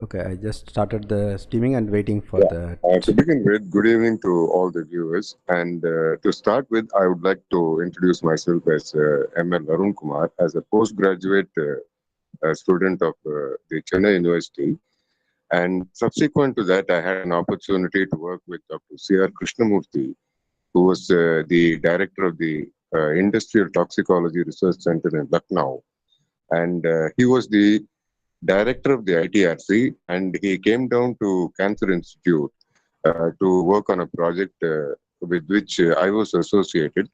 Okay, I just started the streaming and waiting for Yeah. the. To begin with, good evening to all the viewers. And to start with, I would like to introduce myself as ML Arunkumar, as a postgraduate student of the Chennai University. And subsequent to that, I had an opportunity to work with Dr. C.R. Krishnamurthy, who was the director of the Industrial Toxicology Research Center in Lucknow. And he was the director of the ITRC, and he came down to Cancer Institute to work on a project with which I was associated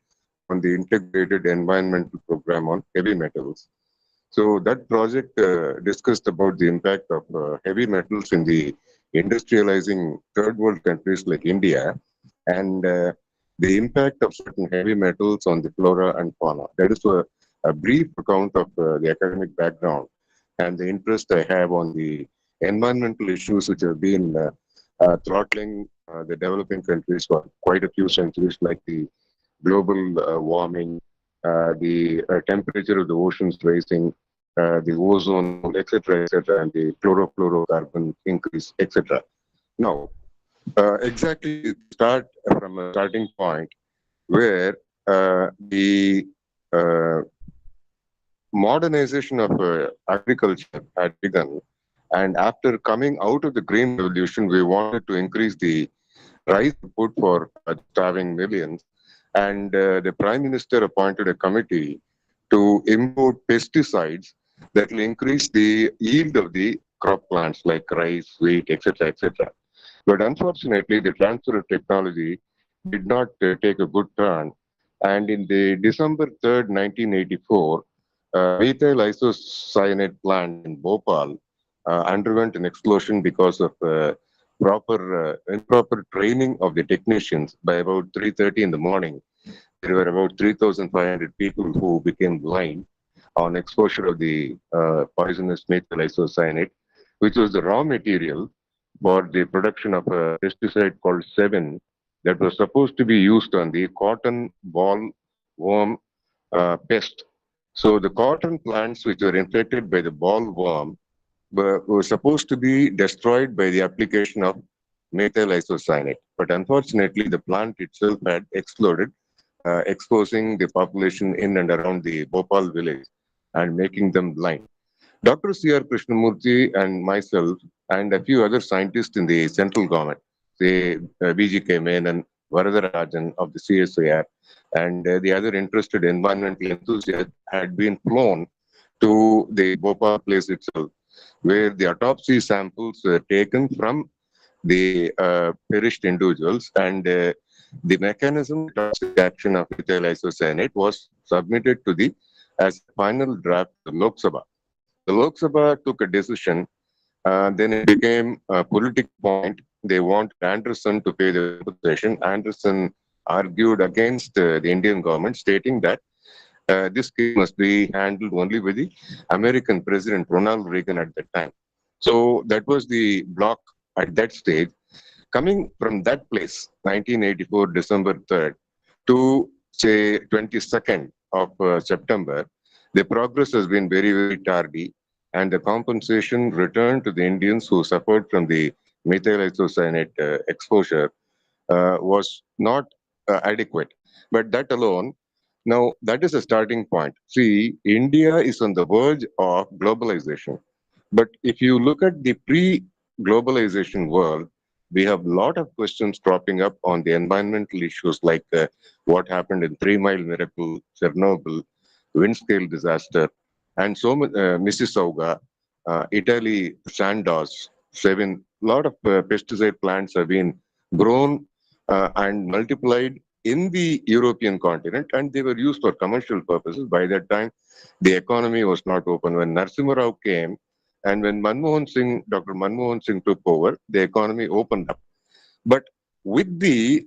on the integrated environmental program on heavy metals. So that project discussed about the impact of heavy metals in the industrializing third world countries like India, and the impact of certain heavy metals on the flora and fauna. That is a brief account of the academic background and the interest I have on the environmental issues which have been throttling the developing countries for quite a few centuries, like the global warming, the temperature of the oceans rising, the ozone, etc., and the chlorofluorocarbon increase, etc. Now, exactly start from a starting point where the uh, modernization of agriculture had begun. And after coming out of the Green Revolution, we wanted to increase the rice food for starving millions. And the Prime Minister appointed a committee to import pesticides that will increase the yield of the crop plants like rice, wheat, etc., etc. But unfortunately, the transfer of technology did not take a good turn. And in the December 3rd, 1984, methyl isocyanate plant in Bhopal underwent an explosion because of improper training of the technicians. By about 3:30 in the morning, there were about 3,500 people who became blind on exposure of the poisonous methyl isocyanate, which was the raw material for the production of a pesticide called Sevin that was supposed to be used on the cotton ball worm pest. So the cotton plants which were infected by the ball worm were supposed to be destroyed by the application of methyl isocyanate. But unfortunately, the plant itself had exploded, exposing the population in and around the Bhopal village and making them blind. Dr. C.R. Krishnamurthy and myself and a few other scientists in the central government, say B.G.K. Menon, Varadarajan of the CSIR, and the other interested environmental enthusiasts had been flown to the Bhopal place itself, where the autopsy samples were taken from the perished individuals, and the mechanism toxic action of methyl isocyanate was submitted to the as final draft to the Lok Sabha. The Lok Sabha took a decision. Then it became a political point. They wanted Anderson to pay the compensation. Anderson argued against the Indian government, stating that this case must be handled only by the American President Ronald Reagan at that time. So that was the block at that stage. Coming from that place, 1984, December 3rd, to say 22nd of September, the progress has been very, very tardy, and the compensation returned to the Indians who suffered from the methyl isocyanate exposure was not adequate. But that alone, now that is a starting point. See, India is on the verge of globalization. But if you look at the pre-globalization world, we have a lot of questions cropping up on the environmental issues like what happened in Three Mile Miracle, Chernobyl, wind scale disaster, and so Mississauga, Italy, Sandoz, Sevin. A lot of pesticide plants have been grown and multiplied in the European continent, and they were used for commercial purposes. By that time, the economy was not open. When Narasimha Rao came, and when Dr. Manmohan Singh took over, the economy opened up. But with the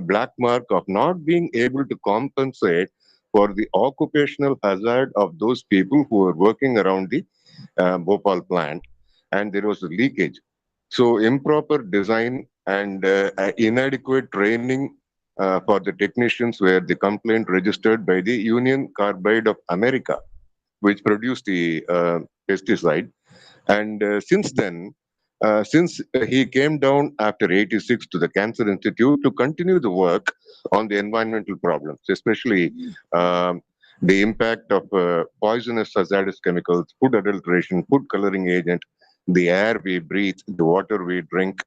black mark of not being able to compensate for the occupational hazard of those people who were working around the Bhopal plant, and there was a leakage. So improper design and inadequate training for the technicians were the complaint registered by the Union Carbide of America, which produced the pesticide. And since then, since he came down after 86 to the Cancer Institute to continue the work on the environmental problems, especially the impact of poisonous hazardous chemicals, food adulteration, food coloring agent, the air we breathe, the water we drink,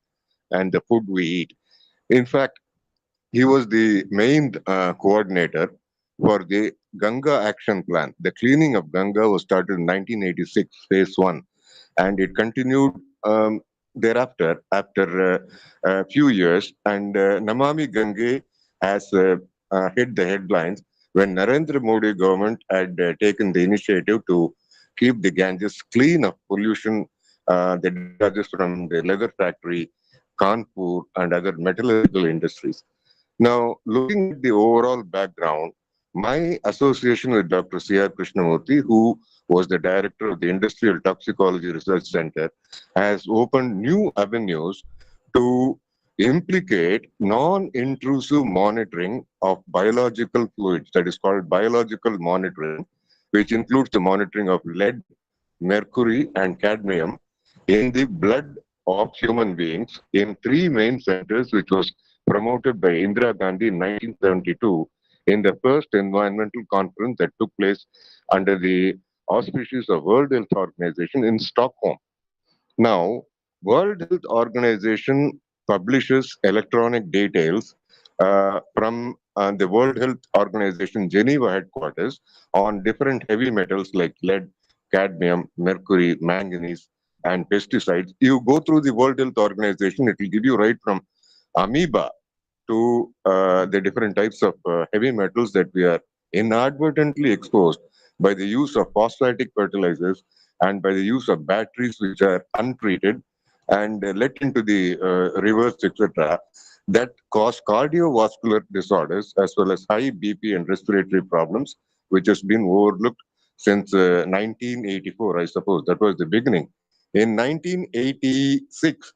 and the food we eat. In fact, he was the main coordinator for the Ganga Action Plan. The cleaning of Ganga was started in 1986, phase one, and it continued thereafter, after a few years. And Namami Gange has hit the headlines when Narendra Modi government had taken the initiative to keep the Ganges clean of pollution that discharges from the leather factory, Kanpur, and other metallurgical industries. Now, looking at the overall background, my association with Dr. C.R. Krishnamurthy, who was the director of the Industrial Toxicology Research Center, has opened new avenues to implicate non-intrusive monitoring of biological fluids, that is called biological monitoring, which includes the monitoring of lead, mercury, and cadmium in the blood of human beings in three main centers, which was promoted by Indira Gandhi in 1972 in the first environmental conference that took place under the auspices of World Health Organization in Stockholm. Now, World Health Organization publishes electronic details from the World Health Organization Geneva headquarters on different heavy metals like lead, cadmium, mercury, manganese, and pesticides. You go through the World Health Organization, it will give you right from amoeba to the different types of heavy metals that we are inadvertently exposed by the use of phosphatic fertilizers and by the use of batteries which are untreated and let into the rivers, etc., that cause cardiovascular disorders as well as high BP and respiratory problems, which has been overlooked since 1984, I suppose. That was the beginning. In 1986,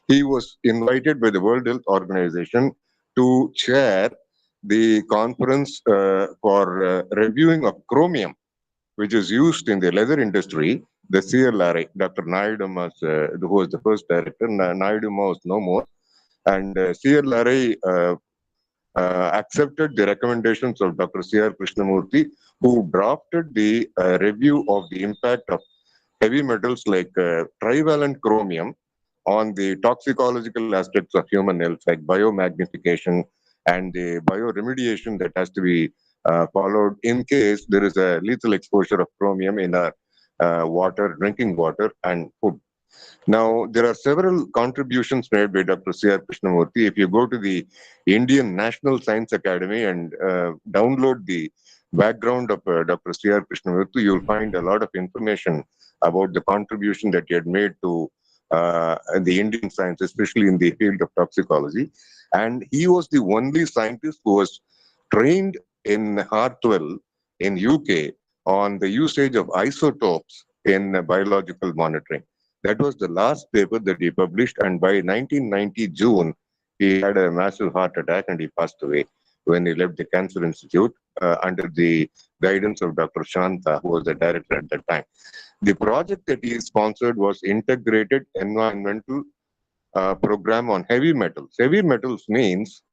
he was invited by the World Health Organization to chair the conference for reviewing of chromium, which is used in the leather industry. The CLRI, Dr. Naiduma's, who was the first director, Naiduma was no more, and CLRI accepted the recommendations of Dr. C.R. Krishnamurthy, who drafted the review of the impact of heavy metals like trivalent chromium on the toxicological aspects of human health, like biomagnification and the bioremediation that has to be followed in case there is a lethal exposure of chromium in our water, drinking water, and food. Now, there are several contributions made by Dr. C.R. Krishnamurthy. If you go to the Indian National Science Academy and download the background of Dr. C.R. Krishnamurthy, you'll find a lot of information about the contribution that he had made to the Indian science, especially in the field of toxicology. And he was the only scientist who was trained in Hartwell in UK on the usage of isotopes in biological monitoring. That was the last paper that he published, and by 1990 June, he had a massive heart attack and he passed away when he left the Cancer Institute under the guidance of Dr. Shanta, who was the director at that time. The project that he sponsored was Integrated Environmental Program on Heavy Metals. Heavy metals means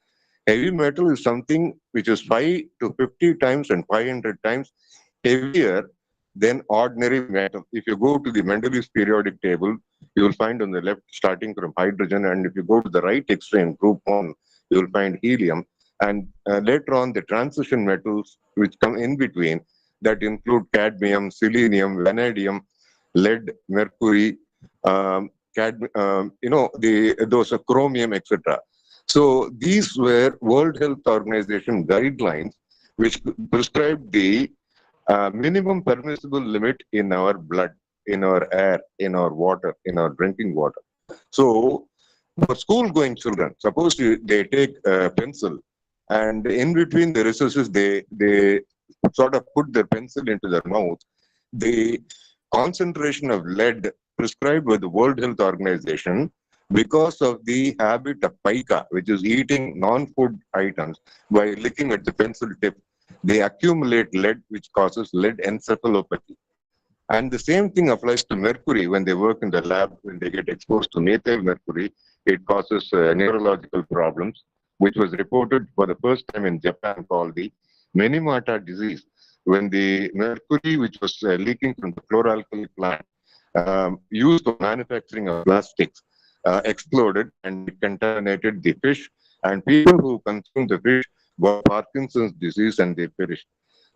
heavy metal is something which is 5 to 50 times and 500 times heavier than ordinary metal. If you go to the Mendeleev's periodic table, you will find on the left starting from hydrogen, and if you go to the right extreme, group 1, you will find helium. And later on, the transition metals which come in between that include cadmium, selenium, vanadium, lead, mercury, those are chromium, etc. So these were World Health Organization guidelines which prescribed the minimum permissible limit in our blood, in our air, in our water, in our drinking water. So for school-going children, suppose they take a pencil and in between the recesses, they sort of put their pencil into their mouth. The concentration of lead prescribed by the World Health Organization, because of the habit of pica, which is eating non-food items by licking at the pencil tip, they accumulate lead, which causes lead encephalopathy. And the same thing applies to mercury. When they work in the lab, when they get exposed to methyl mercury, it causes neurological problems, which was reported for the first time in Japan called the Menimata disease. When the mercury, which was leaking from the chloralkali plant, used for manufacturing of plastics, exploded and it contaminated the fish. And people who consumed the fish got Parkinson's disease and they perished.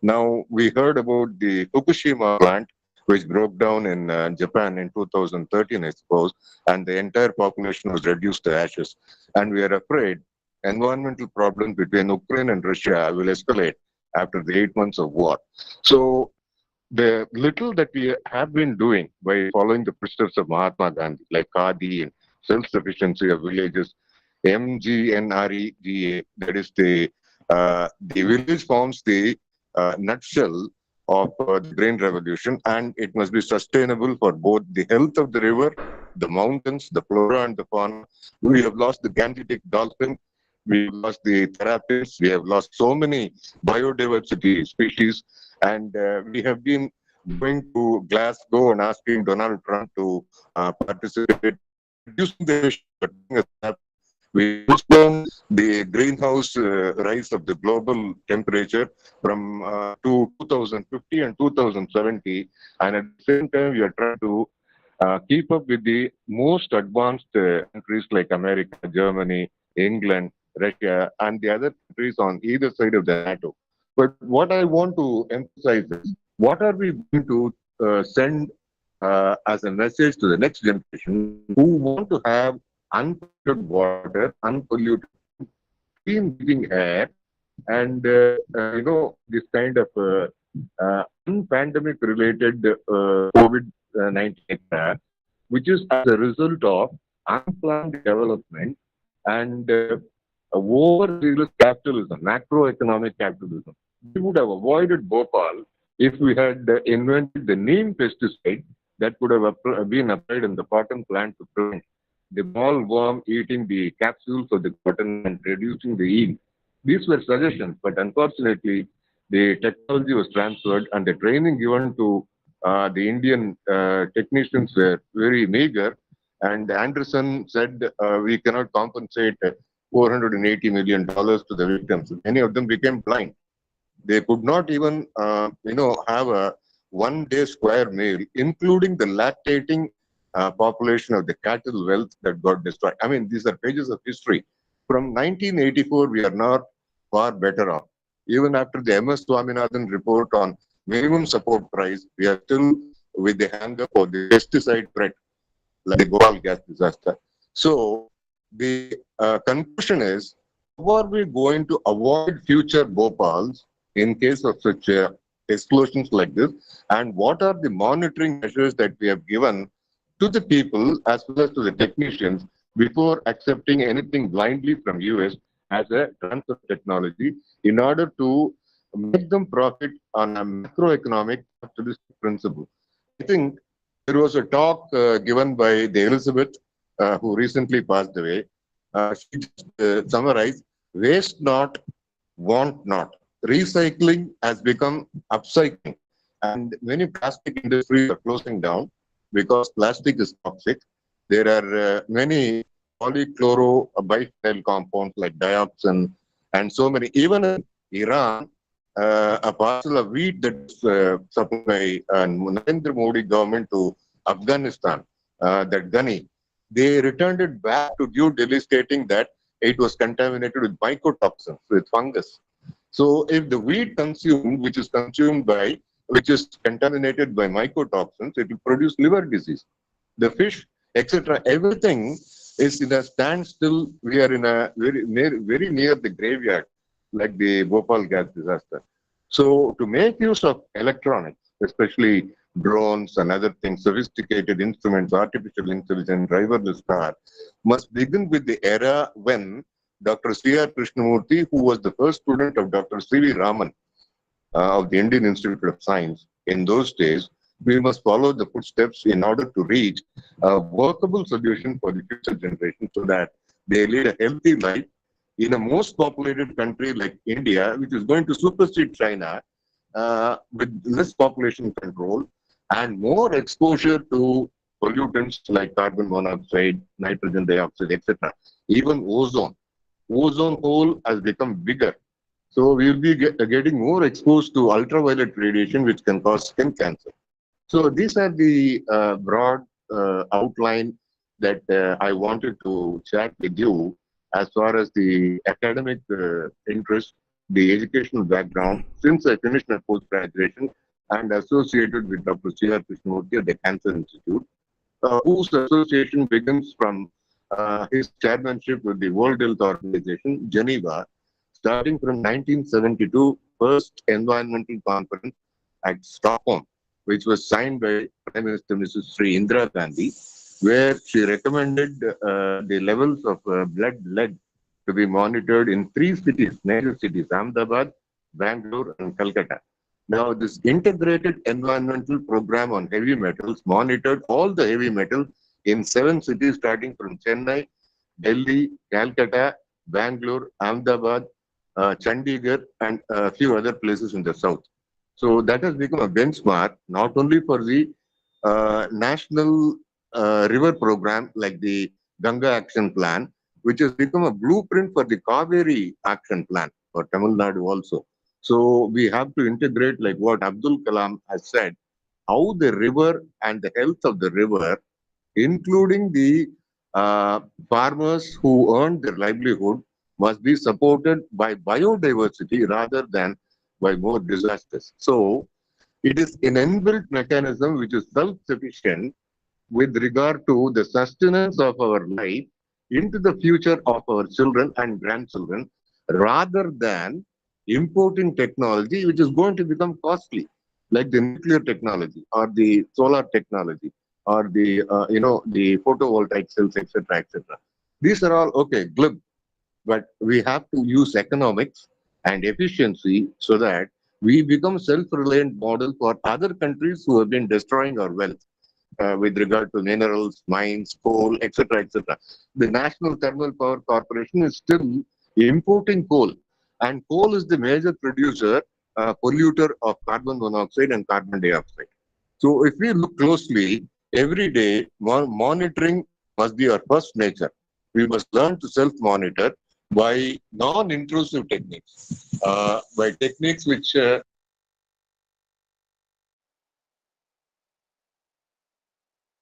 Now, we heard about the Fukushima plant, which broke down in Japan in 2013, I suppose, and the entire population was reduced to ashes. And we are afraid environmental problems between Ukraine and Russia will escalate after the 8 months of war. So, the little that we have been doing by following the footsteps of Mahatma Gandhi, like Khadi and self-sufficiency of villages, MGNREGA, that is the village forms the nutshell of the green revolution, and it must be sustainable for both the health of the river, the mountains, the flora and the fauna. We have lost the Gangetic dolphin, we have lost the terrapins, we have lost so many biodiversity species, and we have been going to Glasgow and asking Donald Trump to participate, reducing the emissions. We pushed down the greenhouse rise of the global temperature from to 2050 and 2070, and at the same time we are trying to keep up with the most advanced countries like America, Germany, England, Russia, and the other countries on either side of the NATO. But what I want to emphasize is, what are we going to send as a message to the next generation who want to have unpolluted water, unpolluted, clean breathing air, and this kind of unpandemic related COVID-19 which is as a result of unplanned development and over-zealous capitalism, macroeconomic capitalism. We would have avoided Bhopal if we had invented the neem pesticide that could have been applied in the cotton plant to prevent the small worm eating the capsules of the cotton and reducing the yield. These were suggestions, but unfortunately, the technology was transferred and the training given to the Indian technicians were very meager. And Anderson said we cannot compensate $480 million to the victims. Many of them became blind. They could not even, have a one-day square meal, including the lactating population of the cattle wealth that got destroyed. I mean, these are pages of history. From 1984, we are not far better off. Even after the M.S. Swaminathan report on minimum support price, we are still with the hang-up of the pesticide threat, like the Bhopal gas disaster. So the conclusion is, how are we going to avoid future Bhopals in case of such explosions like this? And what are the monitoring measures that we have given to the people as well as to the technicians before accepting anything blindly from US as a transfer technology in order to make them profit on a macroeconomic capitalistic principle? I think there was a talk given by the Elizabeth, who recently passed away. She just summarized, waste not, want not. Recycling has become upcycling, and many plastic industries are closing down because plastic is toxic. There are many polychlorobiphenyl compounds like dioxin and so many. Even in Iran, a parcel of wheat that is supplied by Narendra Modi government to Afghanistan, that Ghani, they returned it back to New Delhi stating that it was contaminated with mycotoxins, with fungus. So if the wheat consumed, which is contaminated by mycotoxins, it will produce liver disease. The fish, etc., everything is in a standstill. We are in a very near the graveyard, like the Bhopal gas disaster. So to make use of electronics, especially drones and other things, sophisticated instruments, artificial intelligence, driverless car, must begin with the era when Dr. C.R. Krishnamurti, who was the first student of Dr. C.V. Raman of the Indian Institute of Science in those days, we must follow the footsteps in order to reach a workable solution for the future generation so that they lead a healthy life in a most populated country like India, which is going to supersede China with less population control, and more exposure to pollutants like carbon monoxide, nitrogen dioxide, etc. Even ozone. Ozone hole has become bigger. So we will be getting more exposed to ultraviolet radiation, which can cause skin cancer. So these are the broad outline that I wanted to chat with you as far as the academic interest, the educational background, since I finished my post-graduation and associated with Dr. C.R. Krishnamurthy at the Cancer Institute, whose association begins from his chairmanship with the World Health Organization, Geneva, starting from 1972, first environmental conference at Stockholm, which was signed by Prime Minister Mrs. Sri Indira Gandhi, where she recommended the levels of blood lead to be monitored in three cities, major cities, Ahmedabad, Bangalore, and Calcutta. Now, this integrated environmental program on heavy metals monitored all the heavy metals in seven cities, starting from Chennai, Delhi, Calcutta, Bangalore, Ahmedabad, Chandigarh, and a few other places in the south. So that has become a benchmark not only for the national river program like the Ganga Action Plan, which has become a blueprint for the Kaveri Action Plan for Tamil Nadu also. So we have to integrate, like what Abdul Kalam has said, how the river and the health of the river, including the farmers who earn their livelihood, must be supported by biodiversity rather than by more disasters. So it is an inbuilt mechanism which is self-sufficient with regard to the sustenance of our life into the future of our children and grandchildren, rather than importing technology which is going to become costly, like the nuclear technology or the solar technology or the the photovoltaic cells, etc., etc. These are all okay, glib, but we have to use economics and efficiency so that we become self-reliant model for other countries who have been destroying our wealth with regard to minerals, mines, coal, etc., etc. The National Thermal Power Corporation is still importing coal, and coal is the major producer, polluter of carbon monoxide and carbon dioxide. So if we look closely, every day monitoring must be our first nature. We must learn to self-monitor by non-intrusive techniques, by techniques which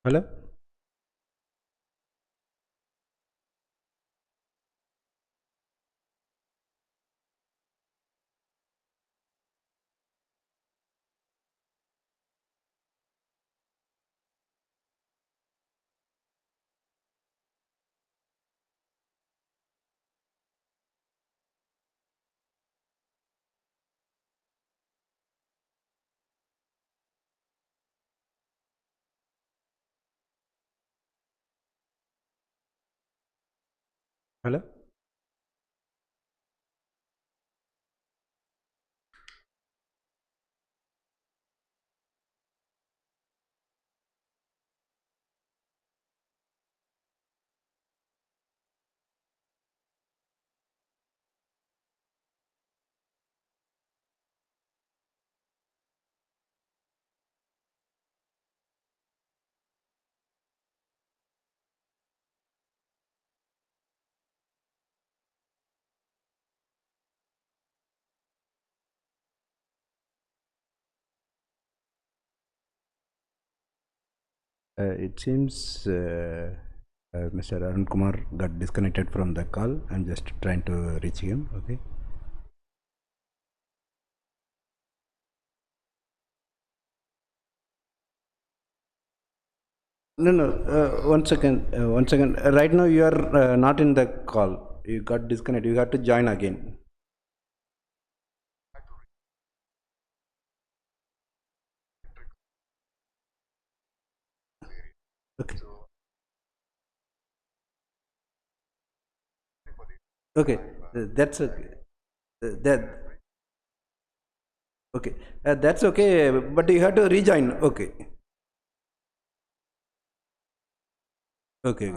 Hello? Hello? It seems Mr. Arunkumar got disconnected from the call. I'm just trying to reach him. Okay. No, no. One second. One second. Right now, you are not in the call. You got disconnected. You have to join again. Okay. Okay. That's okay. That okay. That's okay. But you have to rejoin. Okay. Okay.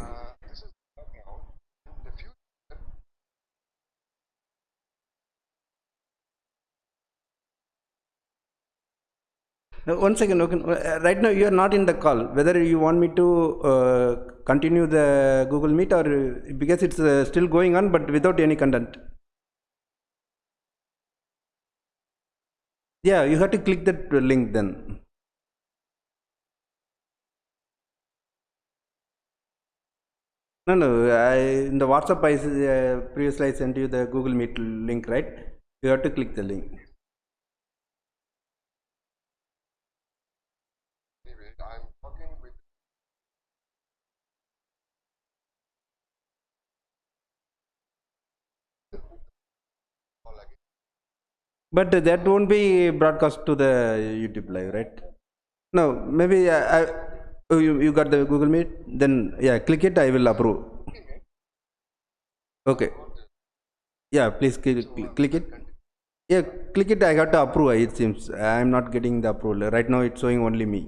One second, okay. Right now you are not in the call. Whether you want me to continue the Google Meet or because it's still going on, but without any content. Yeah, you have to click that link then. No, no. In the WhatsApp, previously I sent you the Google Meet link, right? You have to click the link. But that won't be broadcast to the YouTube live, right? No, maybe oh, you got the Google Meet. Then yeah, click it. I will approve. Okay. Yeah, please click it. Yeah, click it. I got to approve. It seems I am not getting the approval right now. It's showing only me.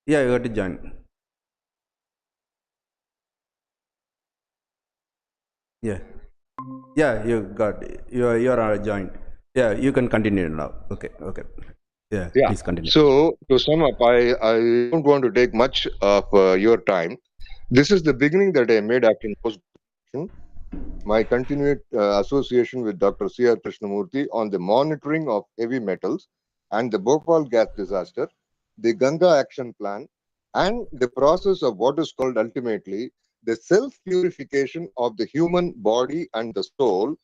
Yeah, you got to join. Yeah, yeah, you got it. You are joined. Yeah, you can continue now. Okay, okay. Yeah, Yeah. please continue. So to sum up, I don't want to take much of your time. This is the beginning that I made after post-graduation. My continued association with Dr. C.R. Krishnamurthy on the monitoring of heavy metals and the Bhopal gas disaster, the Ganga Action Plan, and the process of what is called ultimately the self-purification of the human body and the soul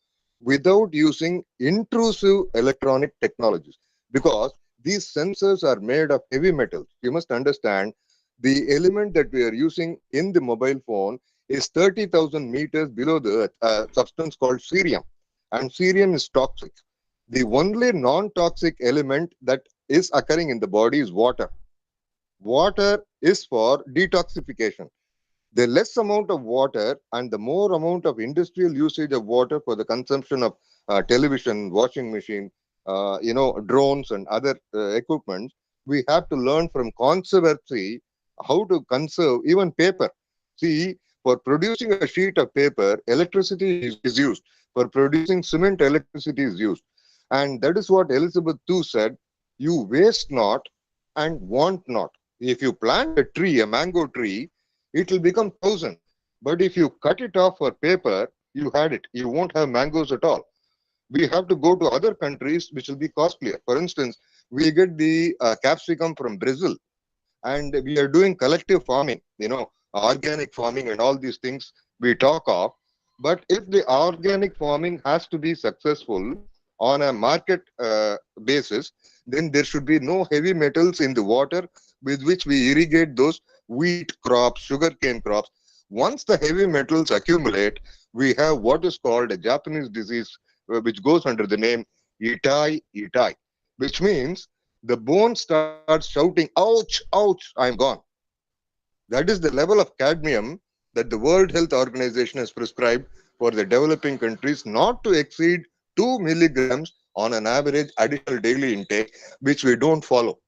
without using intrusive electronic technologies. Because these sensors are made of heavy metals. You must understand the element that we are using in the mobile phone is 30,000 meters below the earth, a substance called cerium. And cerium is toxic. The only non-toxic element that is occurring in the body is water. Water is for detoxification. The less amount of water and the more amount of industrial usage of water for the consumption of television, washing machine, drones and other equipment, we have to learn from conservancy how to conserve even paper. See, for producing a sheet of paper, electricity is used. For producing cement, electricity is used. And that is what Elizabeth II said, you waste not and want not. If you plant a tree, a mango tree, it will become 1,000. But if you cut it off for paper, you had it. You won't have mangoes at all. We have to go to other countries which will be costlier. For instance, we get the capsicum from Brazil, and we are doing collective farming, organic farming and all these things we talk of. But if the organic farming has to be successful on a market basis, then there should be no heavy metals in the water with which we irrigate those wheat crops, sugarcane crops. Once the heavy metals accumulate, we have what is called a Japanese disease, which goes under the name itai itai, which means the bone starts shouting, ouch, ouch, I'm gone. That is the level of cadmium that the World Health Organization has prescribed for the developing countries not to exceed 2 milligrams on an average additional daily intake, which we don't follow.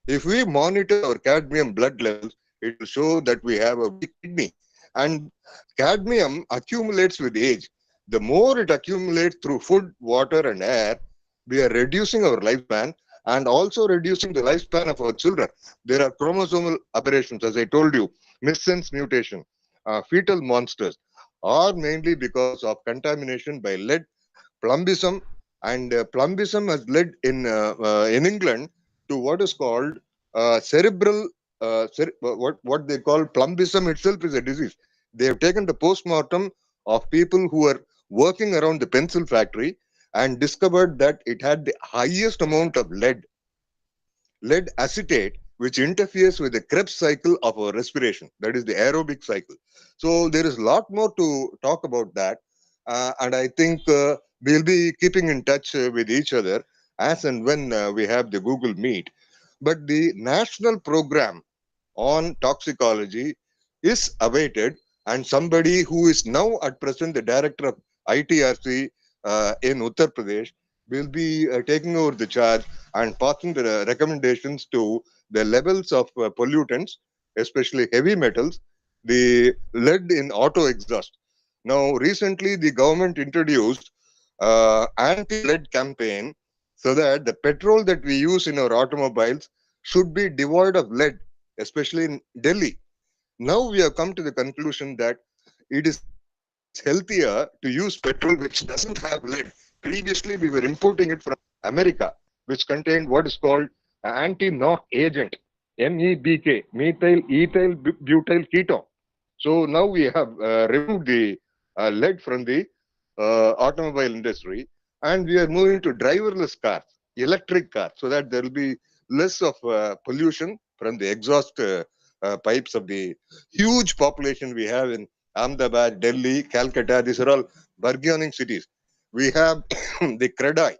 If we monitor our cadmium blood levels, it will show that we have a weak kidney. And cadmium accumulates with age. The more it accumulates through food, water, and air, we are reducing our lifespan and also reducing the lifespan of our children. There are chromosomal aberrations, as I told you, missense mutation, fetal monsters, are mainly because of contamination by lead, plumbism, and plumbism has led in England to what is called cerebral, what they call plumbism itself is a disease. They have taken the post-mortem of people who were working around the pencil factory and discovered that it had the highest amount of lead acetate, which interferes with the Krebs cycle of our respiration. That is the aerobic cycle. So there is a lot more to talk about that. And I think we'll be keeping in touch with each other as and when we have the Google Meet. But the national program on toxicology is awaited, and somebody who is now at present the director of ITRC in Uttar Pradesh will be taking over the charge and passing the recommendations to the levels of pollutants, especially heavy metals, the lead in auto exhaust. Now, recently, the government introduced anti-lead campaign so that the petrol that we use in our automobiles should be devoid of lead, especially in Delhi. Now we have come to the conclusion that it is healthier to use petrol which doesn't have lead. Previously, we were importing it from America, which contained what is called anti-knock agent, MEBK, methyl ethyl butyl ketone. So now we have removed the lead from the automobile industry, and we are moving to driverless cars, electric cars, so that there will be less of pollution from the exhaust pipes of the huge population we have in Ahmedabad, Delhi, Calcutta. These are all burgeoning cities. We have the CREDI.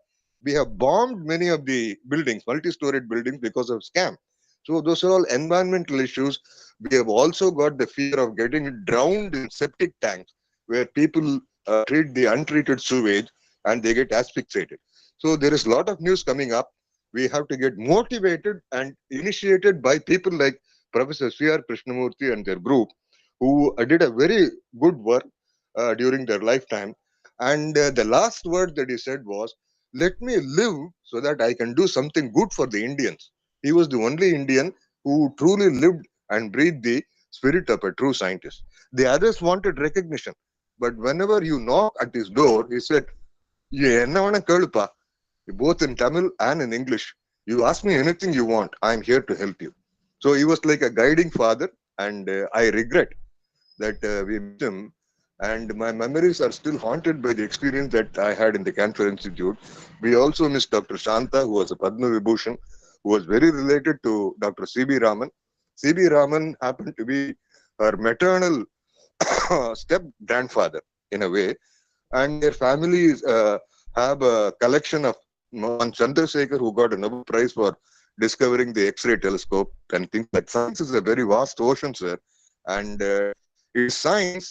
We have bombed many of the buildings, multi-storied buildings, because of scam. So those are all environmental issues. We have also got the fear of getting drowned in septic tanks where people treat the untreated sewage and they get asphyxiated. So there is a lot of news coming up. We have to get motivated and initiated by people like Professor C.R. Krishnamurti and their group, who did a very good work during their lifetime. And the last word that he said was, "Let me live so that I can do something good for the Indians." He was the only Indian who truly lived and breathed the spirit of a true scientist. The others wanted recognition. But whenever you knock at his door, he said, "என்ன வேணா கேளுப்பா," both in Tamil and in English. "You ask me anything you want. I'm here to help you." So he was like a guiding father, and I regret that we missed him. And my memories are still haunted by the experience that I had in the Cancer Institute. We also missed Dr. Shanta, who was a Padma Vibhushan, who was very related to Dr. C.B. Raman. C.B. Raman happened to be her maternal step grandfather in a way, and their families have a collection of one Chandrasekhar, who got a Nobel Prize for discovering the X-ray telescope and things like. Science is a very vast ocean, sir, and it's science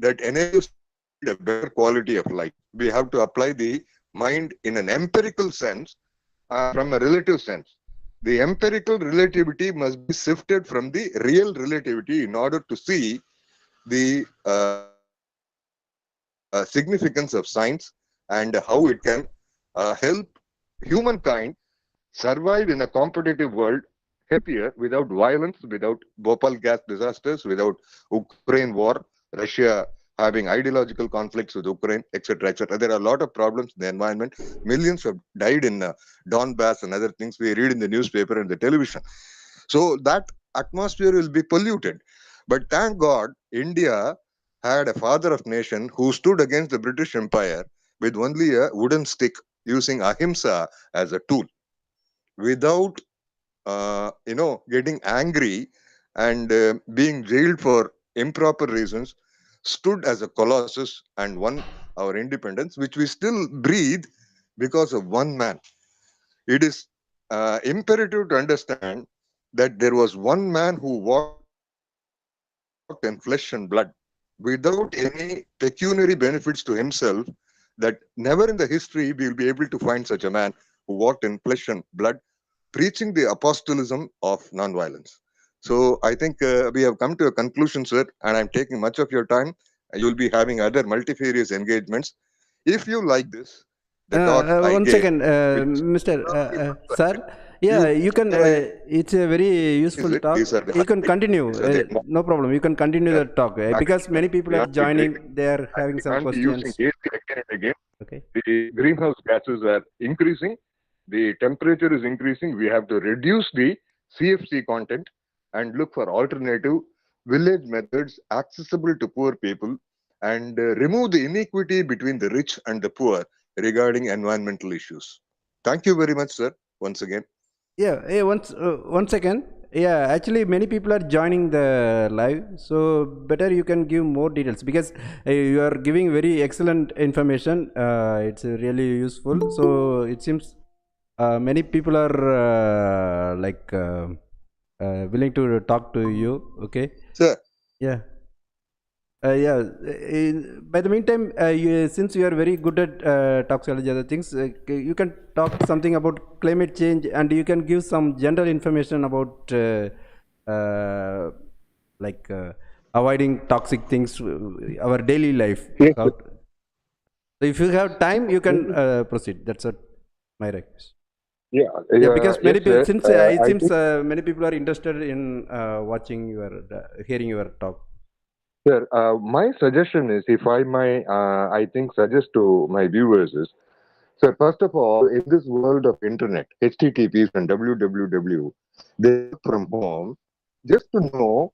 that enables a better quality of life. We have to apply the mind in an empirical sense from a relative sense. The empirical relativity must be sifted from the real relativity in order to see the significance of science and how it can help humankind survive in a competitive world happier, without violence, without Bhopal gas disasters, without Ukraine war, Russia having ideological conflicts with Ukraine, etc., etc. There are a lot of problems in the environment. Millions have died in Donbass and other things we read in the newspaper and the television. So that atmosphere will be polluted. But thank God, India had a father of nation who stood against the British Empire with only a wooden stick, using ahimsa as a tool, without getting angry and being jailed for improper reasons, stood as a colossus and won our independence, which we still breathe because of one man. It is imperative to understand that there was one man who walked in flesh and blood without any pecuniary benefits to himself, that never in the history we will be able to find such a man who walked in flesh and blood, preaching the apostolism of nonviolence. So I think we have come to a conclusion, sir, and I'm taking much of your time. You'll be having other multifarious engagements. If you like this, the talk I One gave, second, which Mr. Sir. you Yeah, you can. summarize It's a very useful it. talk. These are the You can highlights. continue. These are the No problem. You can continue the talk because many people we are have to drink, joining. They are and having we some can't be using questions. AC again and again. Okay. The greenhouse gases are increasing. The temperature is increasing. We have to reduce the CFC content and look for alternative village methods accessible to poor people, and remove the inequity between the rich and the poor regarding environmental issues. Thank you very much, sir, once again. Yeah. Hey, one second. Yeah, actually, many people are joining the live, so better you can give more details because you are giving very excellent information. It's really useful. So it seems many people are willing to talk to you. Okay. Sir, Yeah. Yeah. By the meantime, since you are very good at toxicology, other things, you can talk something about climate change, and you can give some general information about uh, like avoiding toxic things, our daily life. Yes, So if you have time, you can proceed. That's what my request. yeah, Yeah, yeah, because many yes, people, sir. since it I seems think, many people are interested in watching your, hearing your talk. sir, my suggestion is, if I may, I think suggest to my viewers is, sir, first of all, in this world of internet, HTTPs and www, they work from home just to know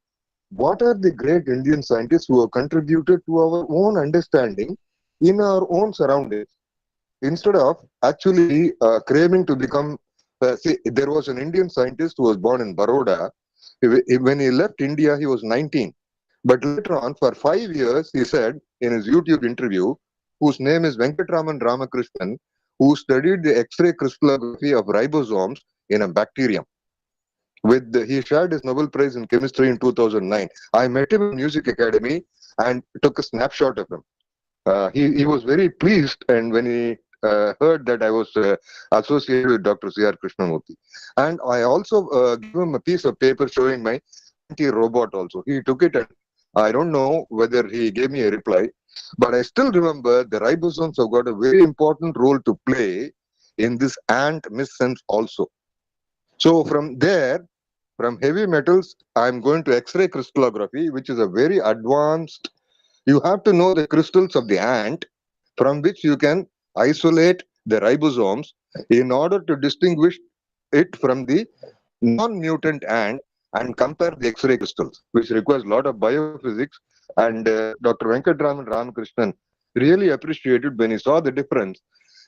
what are the great Indian scientists who have contributed to our own understanding in our own surroundings. Instead of actually craving to become, see, there was an Indian scientist who was born in Baroda. When he left India, he was 19. But later on, for 5 years, he said in his YouTube interview, whose name is Venkatraman Ramakrishnan, who studied the X-ray crystallography of ribosomes in a bacterium. He shared his Nobel Prize in chemistry in 2009. I met him in Music Academy and took a snapshot of him. He was very pleased, and when he heard that I was associated with Dr. C.R. Krishnamurti. And I also gave him a piece of paper showing my anti-robot also. He took it, and I don't know whether he gave me a reply, but I still remember the ribosomes have got a very important role to play in this ant missense also. So from there, from heavy metals, I'm going to X-ray crystallography, which is a very advanced. You have to know the crystals of the ant from which you can isolate the ribosomes in order to distinguish it from the non-mutant ant and compare the X-ray crystals, which requires a lot of biophysics. And Dr. Venkatraman Ramakrishnan really appreciated when he saw the difference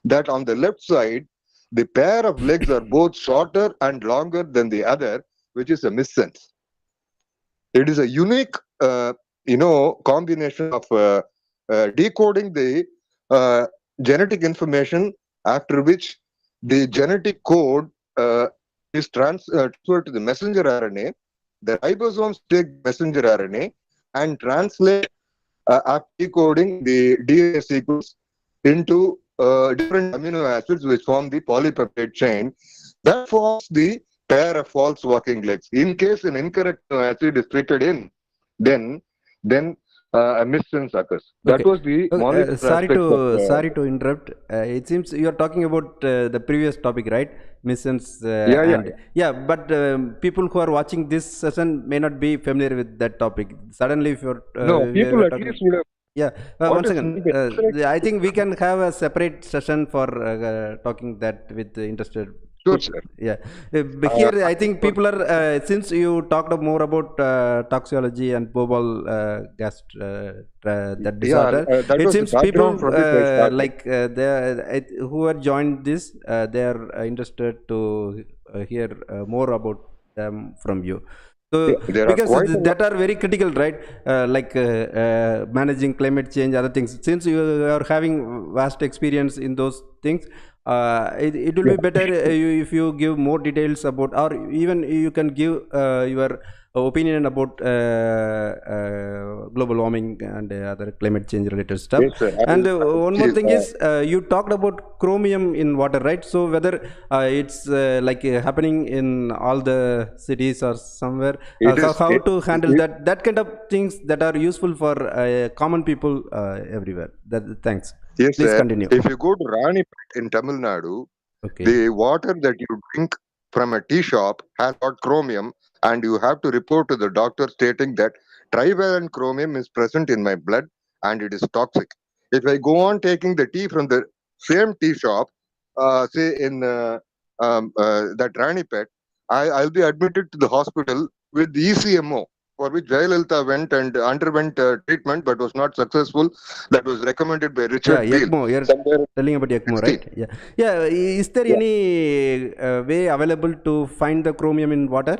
that on the left side, the pair of legs are both shorter and longer than the other, which is a missense. It is a unique, combination of decoding the genetic information, after which the genetic code is transferred to the messenger RNA. The ribosomes take messenger RNA and translate, after decoding the DNA sequence, into different amino acids which form the polypeptide chain. That forms the pair of false walking legs. In case an incorrect amino acid is fitted in, then a missense occurs. Okay. That was the molecular aspect of. Sorry to interrupt. It seems you are talking about the previous topic, right? Missions Yeah, yeah, and yeah, but people who are watching this session may not be familiar with that topic. Suddenly, if you're no, we people were at talking. least would have. Yeah, one What is second. meant by I think we can have a separate session for talking that with the interested. sure, sir. Yeah, but here I think For, people are since you talked more about toxicology and Bhopal gas that yeah, disorder. that It was the seems people background from which I started. like who are joined this, they are interested to hear more about them from you. So There are because quite a lot. that are very critical, right? Managing climate change, other things. Since you are having vast experience in those things, it will be better if you give more details about, or even you can give your opinion about global warming and other climate change related stuff. Yes, sir. And one more See, thing is you talked about chromium in water, right? So whether it's happening in all the cities or somewhere, it is. how to handle It, that kind of things that are useful for common people everywhere. Thanks. yes, Please sir. continue. If you go to Rani in Tamil Nadu, Okay. the water that you drink from a tea shop has got chromium, and you have to report to the doctor stating that trivalent chromium is present in my blood and it is toxic. If I go on taking the tea from the same tea shop, say in that Ranipet, I'll be admitted to the hospital with ECMO, for which Jayalalitha went and underwent treatment but was not successful. That was recommended by Yeah, Richard Beale. ECMO. You're Somewhere telling about ECMO, 60. right? Yeah. Yeah. Is there Yeah. any way available to find the chromium in water?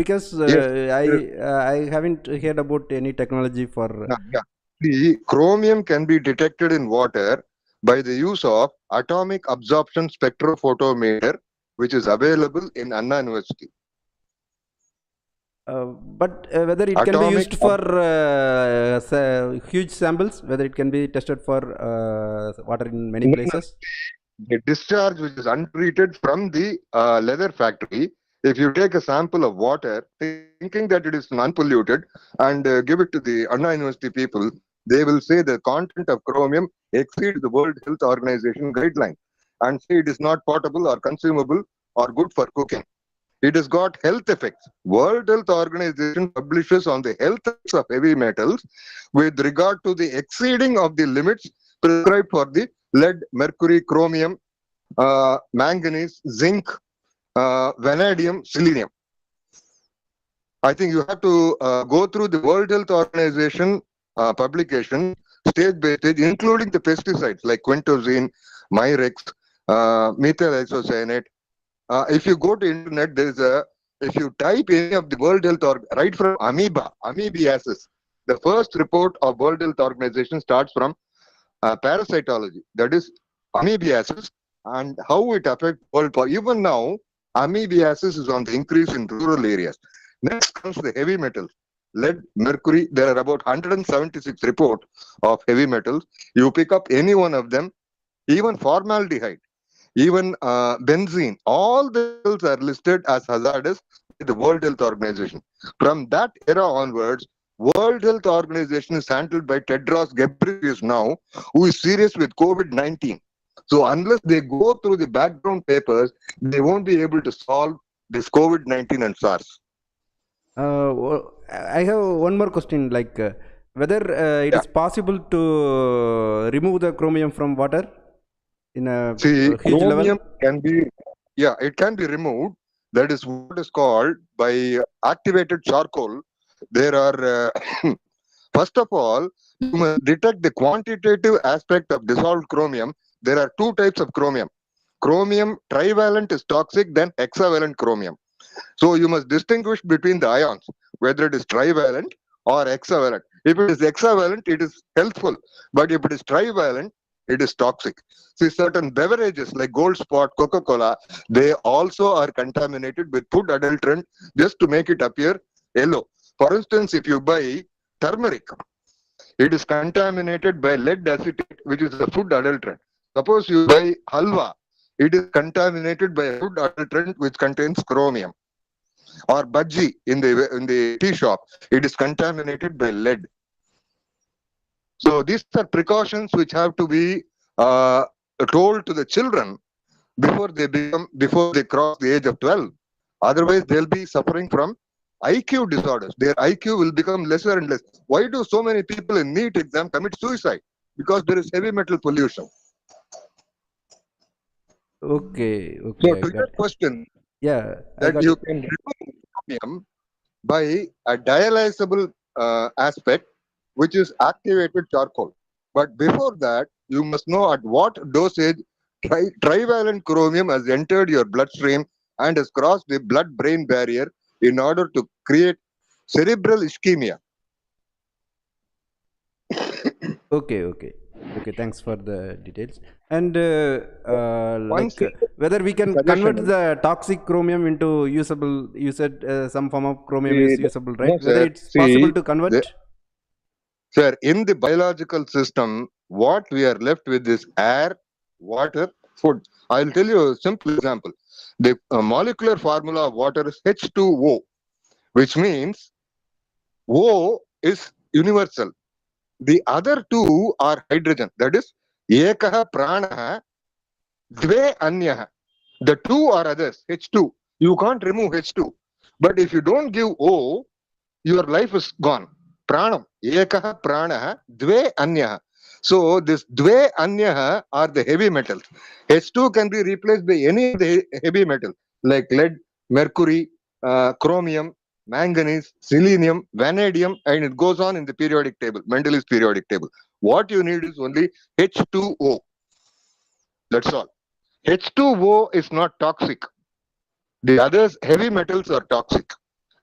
Because Yes. I haven't heard about any technology for. Yeah. The chromium can be detected in water by the use of atomic absorption spectrophotometer, which is available in Anna University. But whether it can be Atomic used for huge samples, whether it can be tested for water in many No, places. the discharge which is untreated from the leather factory If you take a sample of water, thinking that it is unpolluted, and give it to the Anna University people, they will say the content of chromium exceeds the World Health Organization guideline and say it is not potable or consumable or good for cooking. It has got health effects. World Health Organization publishes on the health effects of heavy metals with regard to the exceeding of the limits prescribed for the lead, mercury, chromium, manganese, zinc, vanadium, selenium. I think you have to go through the World Health Organization publications stage by stage, including the pesticides like quintozine, myrex, methyl isocyanate. If you go to internet, if you type any of the World Health right from amoebiasis, the first report of World Health Organization starts from parasitology, that is amoebiasis, and how it affects world. Even now, amoebiasis is on the increase in rural areas. Next comes the heavy metals, lead, mercury. There are about 176 reports of heavy metals. You pick up any one of them, even formaldehyde, even benzene, all the metals are listed as hazardous by the World Health Organization. From that era onwards, World Health Organization is handled by Tedros Ghebreyesus now, who is serious with COVID-19. So unless they go through the background papers, they won't be able to solve this COVID-19 and SARS. I have one more question, like whether it is possible to remove the chromium from water in a huge chromium level? can be, it can be removed. That is what is called by activated charcoal. There are, first of all, you must detect the quantitative aspect of dissolved chromium. There are two types of chromium. Chromium trivalent is toxic, then hexavalent chromium. So you must distinguish between the ions, whether it is trivalent or hexavalent. If it is hexavalent, it is healthful. But if it is trivalent, it is toxic. See, certain beverages like Gold Spot, Coca-Cola, they also are contaminated with food adulterant just to make it appear yellow. For instance, if you buy turmeric, it is contaminated by lead acetate, which is a food adulterant. Suppose you buy halwa, it is contaminated by a food adulterant which contains chromium. Or bhaji in the tea shop, it is contaminated by lead. So these are precautions which have to be told to the children before they cross the age of 12. Otherwise, they'll be suffering from IQ disorders. Their IQ will become lesser and less. Why do so many people in NEET exam commit suicide? Because there is heavy metal pollution. Okay, So okay, I to got your it. question, Yeah, I that got you it. can remove chromium by a dialyzable aspect, which is activated charcoal. But before that, you must know at what dosage trivalent chromium has entered your bloodstream and has crossed the blood-brain barrier in order to create cerebral ischemia. Okay, okay, okay. Thanks for the details. And One simple whether we can suggestion convert is, the toxic chromium into usable. You said some form of chromium see, is usable, right? no, Whether sir. it's possible See, to convert? sir, in the biological system, what we are left with is air, water, food. I'll tell you a simple example. The molecular formula of water is H2O, which means O is universal. The other two are hydrogen. That is, Ekaha Pranaha, Dve Anyaha. The two are others, H2. You can't remove H2. But if you don't give O, your life is gone. Pranam. Ekaha pranaha, dve anyaha. So this dve anyaha are the heavy metals. H2 can be replaced by any of the heavy metals like lead, mercury, chromium, manganese, selenium, vanadium, and it goes on in the periodic table, Mendel's periodic table. What you need is only H2O. That's all. H2O is not toxic. The others, heavy metals, are toxic.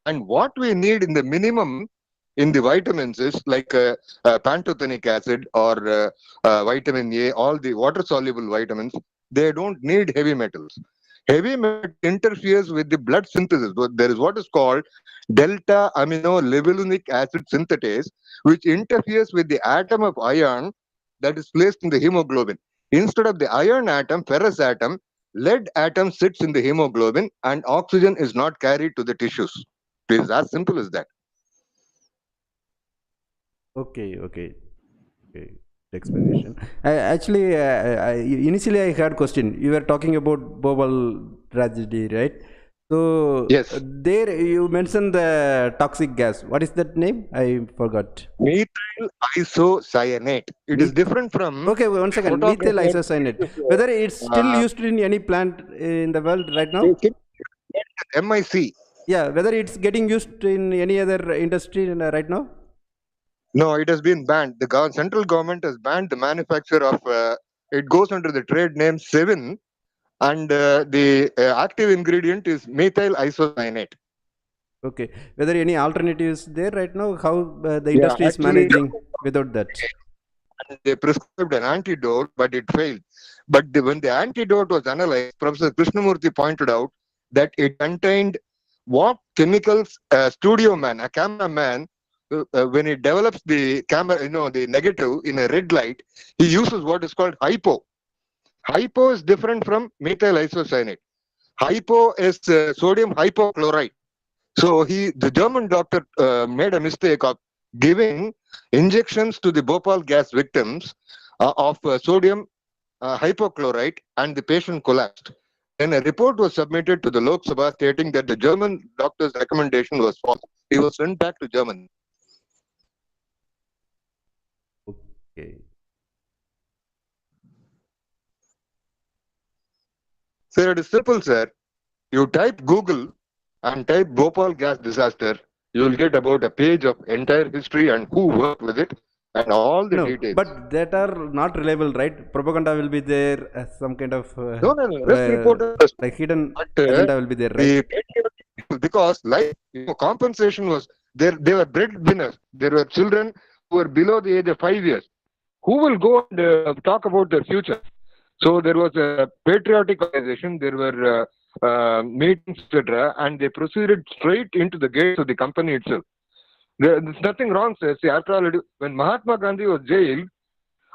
And what we need in the minimum in the vitamins is like pantothenic acid or vitamin A, all the water soluble vitamins, they don't need heavy metals. Heavy metal interferes with the blood synthesis. There is what is called delta amino levulinic acid synthetase, which interferes with the atom of iron that is placed in the hemoglobin. Instead of the iron atom, ferrous atom, lead atom sits in the hemoglobin and oxygen is not carried to the tissues. It is as simple as that. Okay, okay, okay. Explanation. Actually, initially I had question. You were talking about Bhopal tragedy, right? So Yes. there you mentioned the toxic gas. What is that name? I forgot. Methyl isocyanate. It is Meth- different from okay, one the second. Methyl photographer. isocyanate. Whether it's still Uh, used in any plant in the world right now? MIC. Yeah, whether it's getting used in any other industry right now? No, it has been banned. The central government has banned the manufacture of. It goes under the trade name Seven, and the active ingredient is methyl isocyanate. Okay. Whether any alternatives there right now? How the Yeah, industry is actually, managing without that? they prescribed an antidote, but it failed. But when the antidote was analyzed, Professor Krishnamurthy pointed out that it contained what chemicals a studio man, a cameraman, when he develops the camera, the negative in a red light, he uses what is called hypo. Hypo is different from methyl isocyanate. Hypo is sodium hypochlorite. So the German doctor made a mistake of giving injections to the Bhopal gas victims of sodium hypochlorite, and the patient collapsed. Then a report was submitted to the Lok Sabha stating that the German doctor's recommendation was false. He was sent back to Germany. Okay. So it is simple, sir. You type Google and type Bhopal gas disaster, you will get about a page of entire history and who worked with it and all the No, details. but that are not reliable, right? Propaganda will be there, some kind of No, no, no. Rest reporters, like hidden but agenda will be there, right? the patriotic people, because life, compensation was there. They were breadwinners. There were children who were below the age of 5 years. Who will go and talk about their future? So there was a patriotic organization. There were meetings, etc., and they proceeded straight into the gates of the company itself. There's nothing wrong, sir. See, after all, when Mahatma Gandhi was jailed,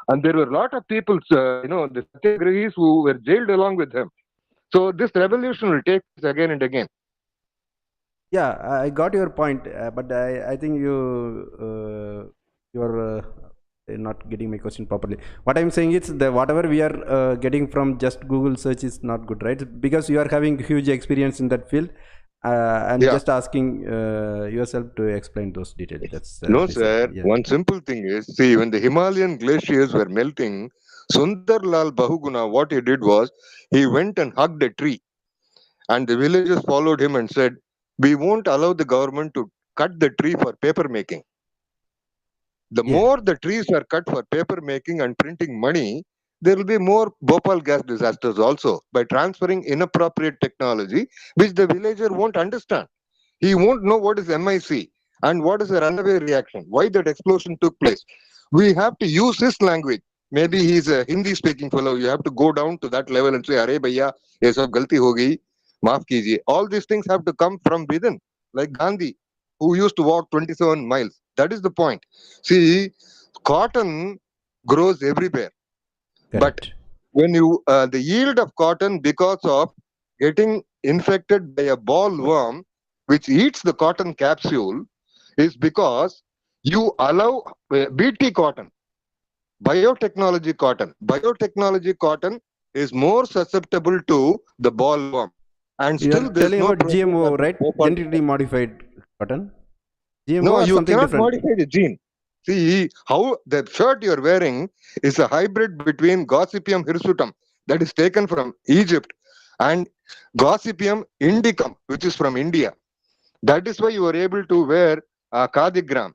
and there were a lot of people, the Satyagrahis who were jailed along with him. So this revolution will take place again and again. Yeah, I got your point, but I think you're not getting my question properly. What I'm saying is that whatever we are getting from just Google search is not good, right? Because you are having huge experience in that field, and Yeah. just asking yourself to explain those details. That's No, basically, sir. yeah. One simple thing is, see, when the Himalayan glaciers were melting, Sundarlal Bahuguna, what he did was, he went and hugged a tree, and the villagers followed him and said, "We won't allow the government to cut the tree for paper making. The Yeah. more the trees are cut for paper making and printing money, there will be more Bhopal gas disasters also by transferring inappropriate technology, which the villager won't understand. He won't know what is MIC and what is a runaway reaction, why that explosion took place. We have to use his language. Maybe he's a Hindi speaking fellow. You have to go down to that level and say, Arey bhaiya, ye sab galti ho gayi, maaf kijiye. All these things have to come from within, like Gandhi, who used to walk 27 miles. That is the point. See, cotton grows everywhere, but Correct. when the yield of cotton because of getting infected by a ball worm which eats the cotton capsule is because you allow BT cotton, biotechnology cotton is more susceptible to the ball worm, and You are still there's telling no about progress GMO, on the right? Bhopal. Genetically modified cotton. GMO No, or you something cannot different? modify the gene. See, how the shirt you're wearing is a hybrid between Gossypium hirsutum, that is taken from Egypt, and Gossypium indicum, which is from India. That is why you are able to wear cardigram.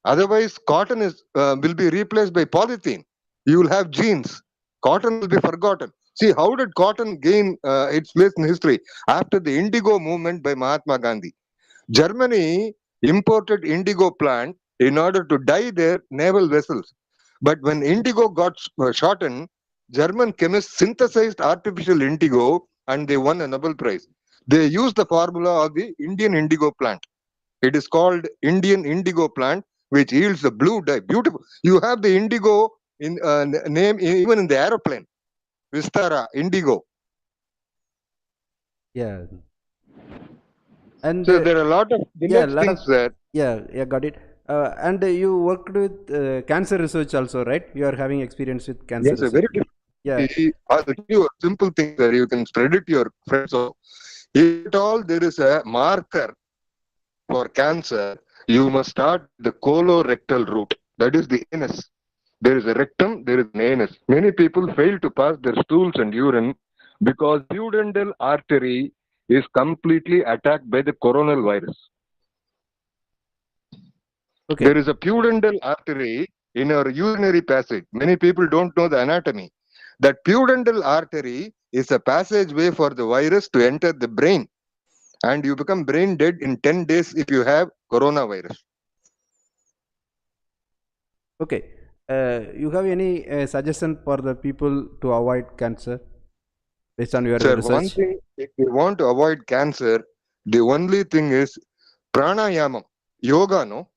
Otherwise, cotton will be replaced by polythene. You will have genes. Cotton will be forgotten. See, how did cotton gain its place in history? After the Indigo movement by Mahatma Gandhi. Germany imported indigo plant in order to dye their naval vessels. But when indigo got shortened, German chemists synthesized artificial indigo and they won a Nobel Prize. They used the formula of the Indian indigo plant. It is called Indian indigo plant, which yields the blue dye. Beautiful. You have the indigo in name even in the aeroplane. Vistara, indigo. Yeah. And So there are a lot of yeah, a village lot of things there. yeah, got it. And you worked with cancer research also, right? You are having experience with cancer Yes, a research. very different. Yeah. I'll tell you a simple thing that you can spread it to your friends. So, if at all there is a marker for cancer, you must start the colorectal route. That is the anus. There is a rectum, there is an anus. Many people fail to pass their stools and urine because pudendal artery is completely attacked by the coronal virus. Okay. There is a pudendal artery in our urinary passage. Many people don't know the anatomy. That pudendal artery is a passageway for the virus to enter the brain, and you become brain dead in 10 days if you have coronavirus. Okay. You have any suggestion for the people to avoid cancer based on your Sir, one research? thing, if you want to avoid cancer, the only thing is pranayama, yoga, no?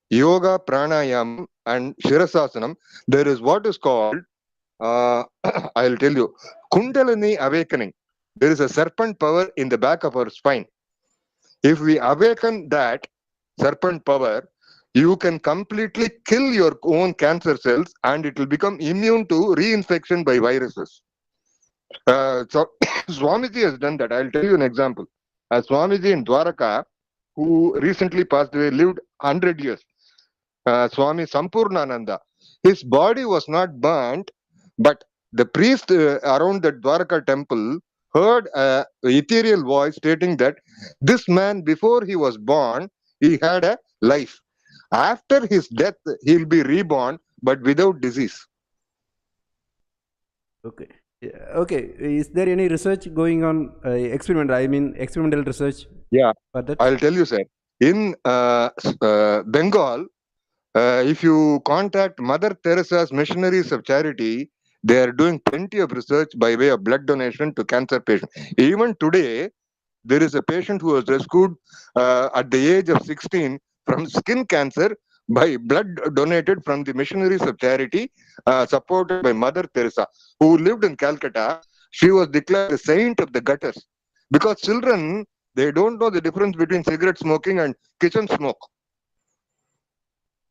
Yoga, pranayama, and shirasasanam. There is what is called, I'll tell you, Kundalini awakening. There is a serpent power in the back of our spine. If we awaken that serpent power, you can completely kill your own cancer cells and it will become immune to reinfection by viruses. So Swamiji has done that. I'll tell you an example. A Swamiji in Dwaraka, who recently passed away, lived 100 years. Swami Sampurnananda. His body was not burnt, but the priest around the Dwaraka temple heard a ethereal voice stating that this man, before he was born, he had a life. After his death, he'll be reborn, but without disease. Okay. Yeah, okay. Is there any research going on? Experimental research Yeah, for that? I'll tell you, sir. In Bengal, if you contact Mother Teresa's Missionaries of Charity, they are doing plenty of research by way of blood donation to cancer patients. Even today, there is a patient who was rescued at the age of 16 from skin cancer by blood donated from the Missionaries of Charity, supported by Mother Teresa, who lived in Calcutta. She was declared the saint of the gutters because children, they don't know the difference between cigarette smoking and kitchen smoke.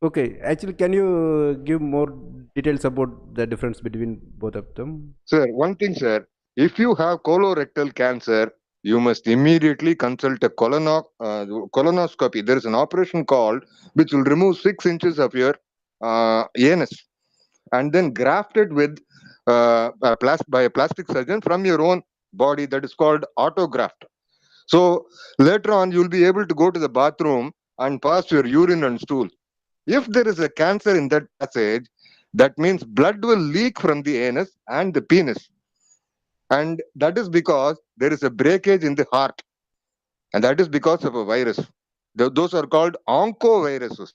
Okay. Actually, can you give more details about the difference between both of them? Sir, one thing, sir, if you have colorectal cancer, you must immediately consult a colonoscopy. There is an operation called which will remove 6 inches of your anus and then graft it with by a plastic surgeon from your own body. That is called autograft. So later on, you'll be able to go to the bathroom and pass your urine and stool. If there is a cancer in that passage, that means blood will leak from the anus and the penis. And that is because there is a breakage in the heart. And that is because of a virus. Those are called oncoviruses.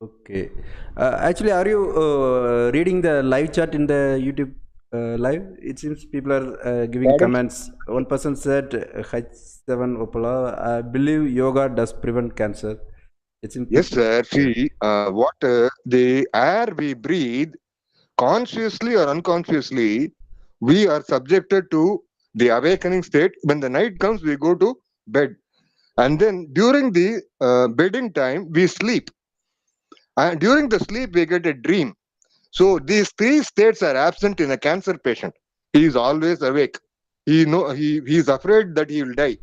Okay. Actually, are you reading the live chat in the YouTube live? It seems people are giving Pardon? comments. One person said, H7 Opala, I believe yoga does prevent cancer. It seems Yes, people. sir. Yeah. See, the air we breathe, consciously or unconsciously, we are subjected to the awakening state. When the night comes, we go to bed. And then during the bedding time, we sleep. And during the sleep, we get a dream. So these three states are absent in a cancer patient. He is always awake. He is afraid that he will die.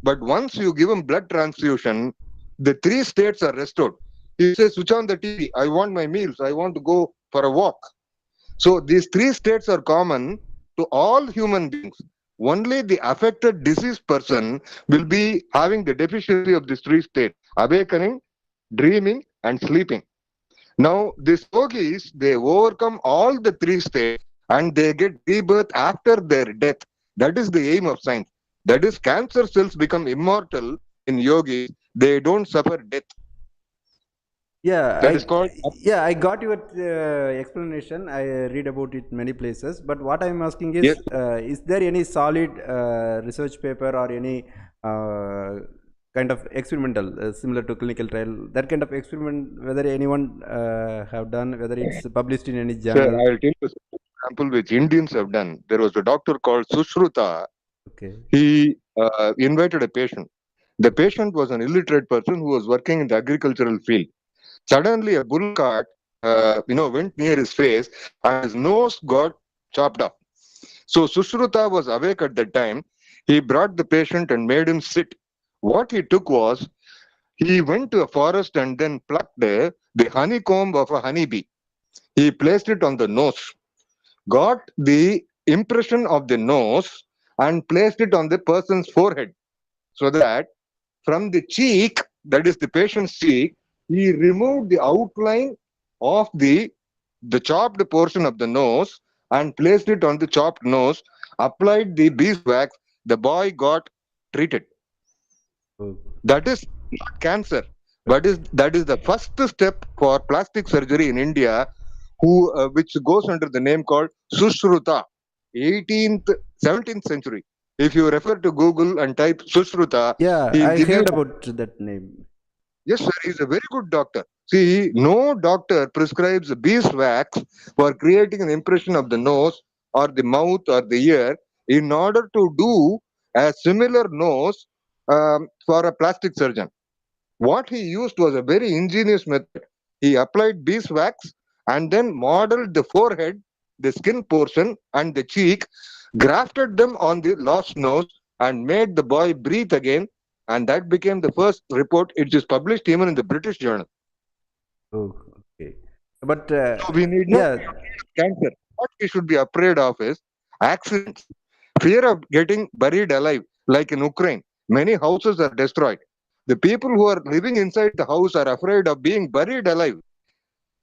But once you give him blood transfusion, the three states are restored. He says, switch on the TV. I want my meals. I want to go for a walk. So these three states are common to all human beings. Only the affected diseased person will be having the deficiency of these three states: awakening, dreaming, and sleeping. Now, these yogis, they overcome all the three states and they get rebirth after their death. That is the aim of science. That is, cancer cells become immortal in yogis. They don't suffer death. Yeah, That is called. I got your explanation. I read about it many places. But what I'm asking Yes, is there any solid research paper or any kind of experimental similar to clinical trial? That kind of experiment, whether anyone have done, whether it's published in any sir, journal? I'll tell you an example which Indians have done. There was a doctor called Sushruta. Okay. He invited a patient. The patient was an illiterate person who was working in the agricultural field. Suddenly, a bull cart, went near his face, and his nose got chopped off. So Sushruta was awake at that time. He brought the patient and made him sit. What he took was he went to a forest and then plucked the honeycomb of a honeybee. He placed it on the nose, got the impression of the nose, and placed it on the person's forehead so that from the cheek, that is the patient's cheek, he removed the outline of the chopped portion of the nose and placed it on the chopped nose, applied the beeswax, the boy got treated. Oh, That is not cancer, but that is the first step for plastic surgery in India, which goes under the name called Sushruta, 18th, 17th century. If you refer to Google and type Sushruta, yeah, he'll I give you. heard about that name. Yes, sir, he's a very good doctor. See, no doctor prescribes beeswax for creating an impression of the nose or the mouth or the ear in order to do a similar nose for a plastic surgeon. What he used was a very ingenious method. He applied beeswax and then modeled the forehead, the skin portion, and the cheek, grafted them on the lost nose, and made the boy breathe again. And that became the first report. It is published even in the British Journal. Oh, okay. But So we need not yeah, be afraid of cancer. What we should be afraid of is accidents, fear of getting buried alive, like in Ukraine. Many houses are destroyed. The people who are living inside the house are afraid of being buried alive.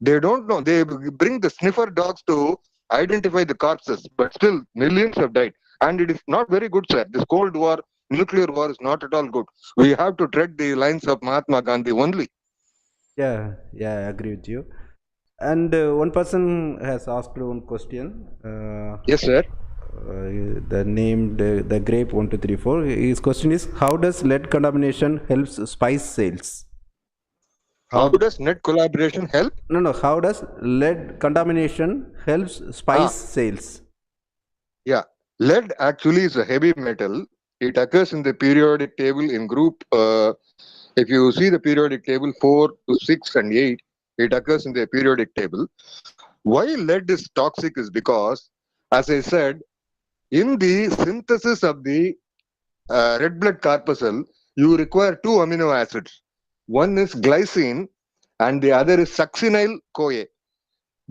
They don't know. They bring the sniffer dogs to identify the corpses, but still millions have died. And it is not very good, sir. This Cold War, nuclear war is not at all good. We have to tread the lines of Mahatma Gandhi only. yeah, I agree with you. And one person has asked one question. Yes, sir. The name the grape 1234. His question is: how does lead contamination helps spice sales? How How does net collaboration help? no? How does lead contamination helps Ah, spice sales? yeah. Lead actually is a heavy metal. It occurs in the periodic table in group. If you see the periodic table 4 to 6 and 8, it occurs in the periodic table. Why lead is toxic is because, as I said, in the synthesis of the red blood corpuscle, you require two amino acids. One is glycine and the other is succinyl CoA.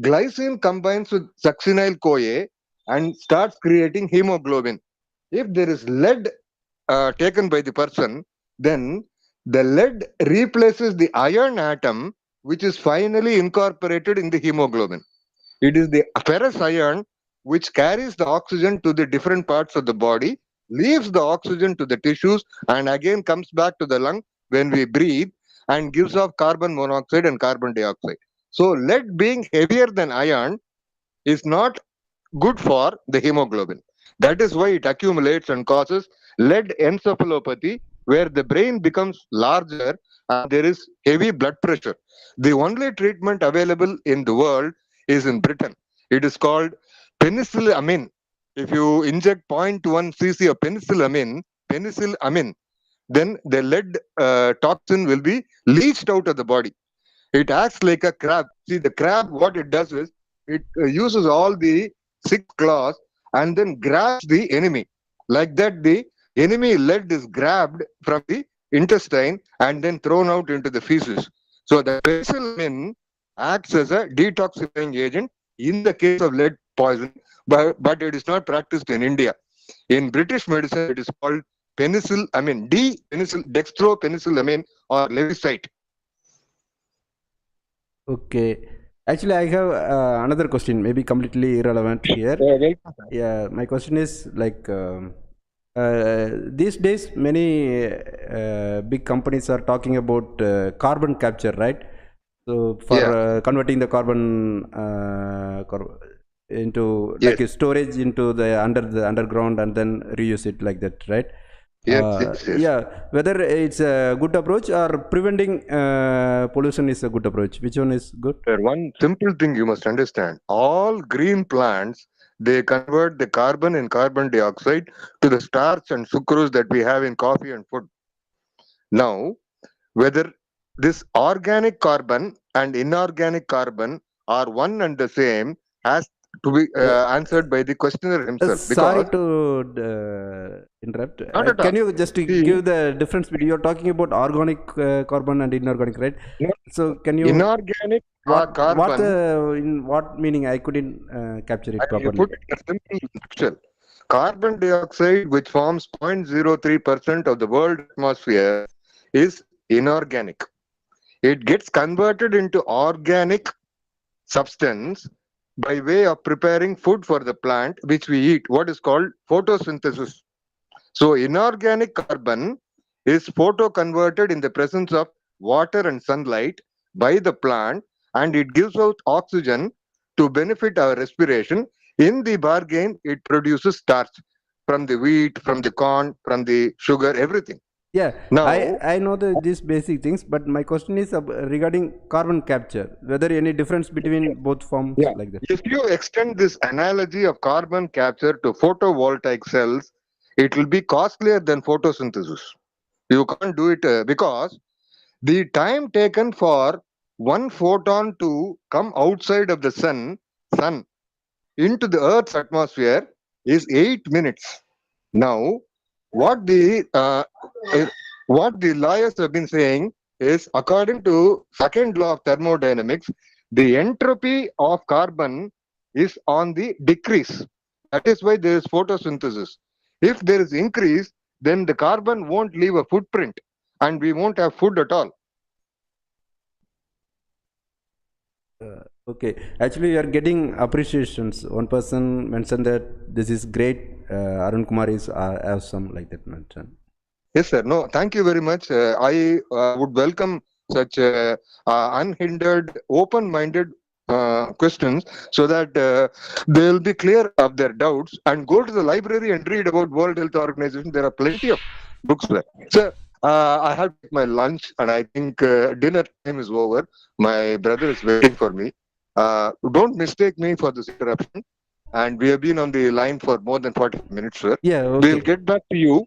Glycine combines with succinyl CoA and starts creating hemoglobin. If there is lead taken by the person, then the lead replaces the iron atom, which is finally incorporated in the hemoglobin. It is the ferrous iron which carries the oxygen to the different parts of the body, leaves the oxygen to the tissues, and again comes back to the lung when we breathe and gives off carbon monoxide and carbon dioxide. So, lead being heavier than iron is not good for the hemoglobin. That is why it accumulates and causes lead encephalopathy, where the brain becomes larger and there is heavy blood pressure. The only treatment available in the world is in Britain. It is called penicillamine. If you inject 0.1 cc of penicillamine, then the lead toxin will be leached out of the body. It acts like a crab. See, the crab, what it does is it uses all the six claws and then grabs the enemy. Like that, the enemy lead is grabbed from the intestine and then thrown out into the feces. So the penicillin acts as a detoxifying agent in the case of lead poison, but it is not practiced in India. In British medicine, it is called penicillamine, dextropenicillamine or levisite. Okay. Actually, I have another question, maybe completely irrelevant here. Welcome, sir. Yeah, my question is like these days, many big companies are talking about carbon capture, right? So for Yeah. converting the carbon into Yes. like a storage into the underground and then reuse it like that, right? Yes. Yeah, whether it's a good approach or preventing pollution is a good approach. Which one is good? Sir, one simple thing you must understand. All green plants, they convert the carbon and carbon dioxide to the starch and sucrose that we have in coffee and food. Now, whether this organic carbon and inorganic carbon are one and the same has to be answered by the questioner himself. Sorry Because to interrupt. not at Can all. you just give the difference between, you're talking about organic carbon and inorganic, right? So can you, Inorganic carbon, in what meaning? I couldn't capture it I properly. put it in a simple nutshell. Carbon dioxide, which forms 0.03% of the world atmosphere, is inorganic. It gets converted into organic substance by way of preparing food for the plant which we eat, what is called photosynthesis. So inorganic carbon is photo-converted in the presence of water and sunlight by the plant, and it gives out oxygen to benefit our respiration. In the bargain, it produces starch from the wheat, from the corn, from the sugar, everything. Yeah, Now, I know these basic things, but my question is regarding carbon capture. Whether any difference between both forms, yeah, like that? if you extend this analogy of carbon capture to photovoltaic cells, it will be costlier than photosynthesis. You can't do it because the time taken for one photon to come outside of the sun into the Earth's atmosphere is 8 minutes. Now, what the uh, uh, what the lawyers have been saying is, according to second law of thermodynamics, the entropy of carbon is on the decrease. That is why there is photosynthesis. If there is increase, then the carbon won't leave a footprint, and we won't have food at all. Okay, actually, you are getting appreciations. One person mentioned that this is great. Arunkumar is awesome, like that mentioned. Yes, sir. No, thank you very much. I would welcome such unhindered, open-minded questions so that they'll be clear of their doubts and go to the library and read about World Health Organization. There are plenty of books there. So I have my lunch, and I think dinner time is over. My brother is waiting for me. Don't mistake me for this interruption. And we have been on the line for more than 40 minutes, sir. Yeah, okay. We'll get back to you.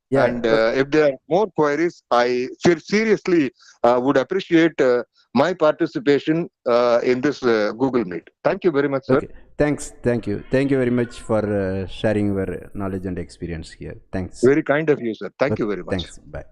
Yeah. And if there are more queries, I seriously would appreciate my participation in this Google Meet. Thank you very much, sir. Okay. Thanks. Thank you. Thank you very much for sharing your knowledge and experience here. Thanks. Very kind of you, sir. Thank Okay. you very much. Thanks. Bye.